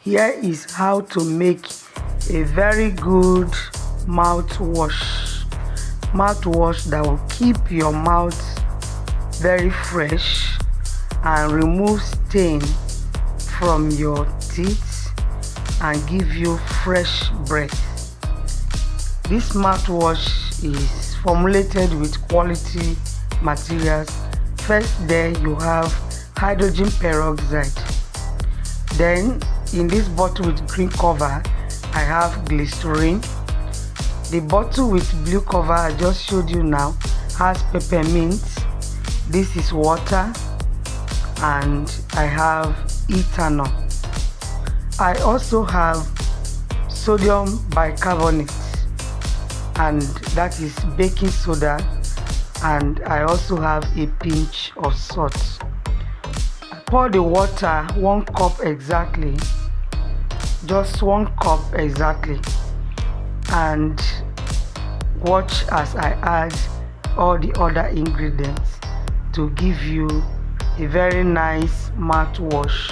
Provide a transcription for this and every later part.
Here is how to make a very good mouthwash that will keep your mouth very fresh and remove stain from your teeth and give you fresh breath. This mouthwash is formulated with quality materials. First, there you have hydrogen peroxide. Then in this bottle with green cover, I have glycerin. The bottle with blue cover I just showed you now has peppermint. This is water, and I have ethanol. I also have sodium bicarbonate, and that is baking soda, and I also have a pinch of salt. I pour the water 1 cup exactly, just 1 cup exactly, and watch as I add all the other ingredients to give you a very nice mouthwash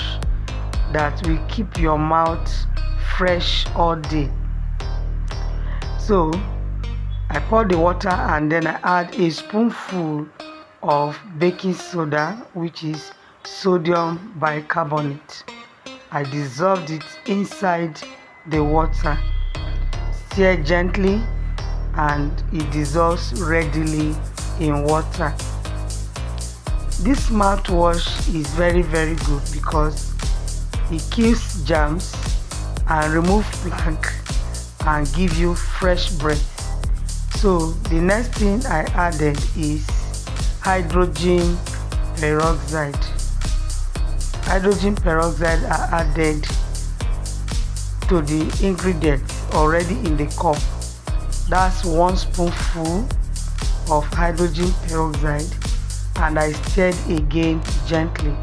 that will keep your mouth fresh all day. So I pour the water and then I add a spoonful of baking soda, which is sodium bicarbonate. I dissolved it inside the water. Stir gently and it dissolves readily in water. This mouthwash is very good because it kills germs and remove plaque and give you fresh breath. So the next thing I added is hydrogen peroxide. Hydrogen peroxide I added to the ingredients already in the cup. That's 1 spoonful of hydrogen peroxide, and I stirred again gently.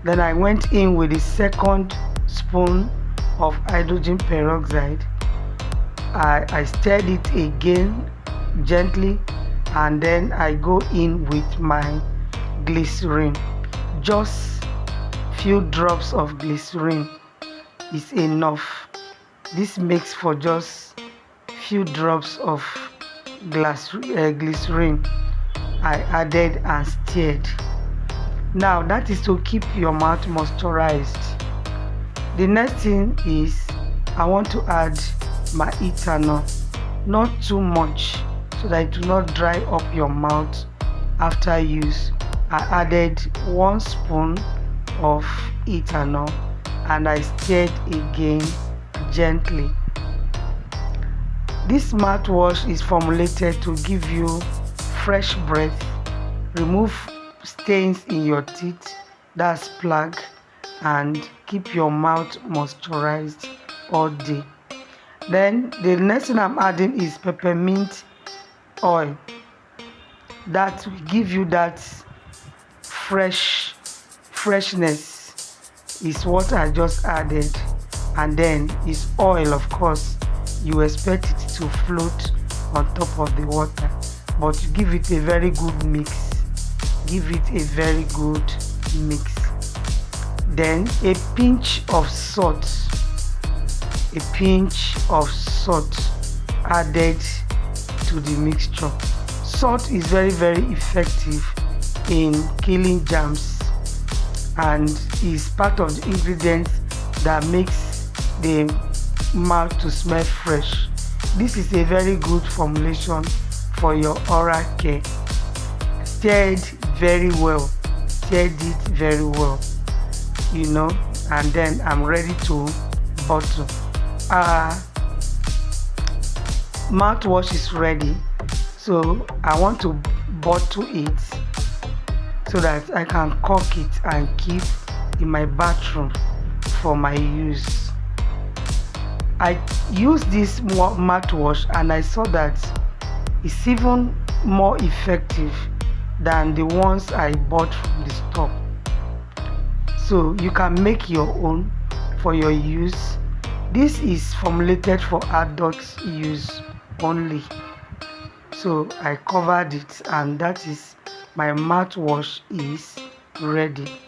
Then I went in with the second spoon of hydrogen peroxide. I stirred it again gently, and then I go in with my glycerin. Just few drops of glycerin is enough. This makes for just few drops of glycerin I added and stirred. Now that is to keep your mouth moisturized. The next thing is I want to add my ethanol, not too much so that it will not dry up your mouth after use. I added 1 spoon of ethanol and I stirred again gently. This mouthwash is formulated to give you fresh breath, remove stains in your teeth, that's plaque, and keep your mouth moisturized all day. Then the next thing I'm adding is peppermint oil. That will give you that freshness is what I just added. And then is oil, of course. You expect it to float on top of the water, but give it a very good mix. Give it a very good mix. Then a pinch of salt. A pinch of salt added to the mixture. Salt is very effective in killing germs and is part of the ingredients that makes the mouth to smell fresh. This is a very good formulation for your oral care. Stirred very well, stirred it very well, and then I'm ready to bottle. Mouthwash is ready, so I want to bottle it so that I can cork it and keep in my bathroom for my use. I used this mouthwash and I saw that it's even more effective than the ones I bought from the store. So you can make your own for your use. This is formulated for adult use only. So I covered it, and that is my mouthwash is ready.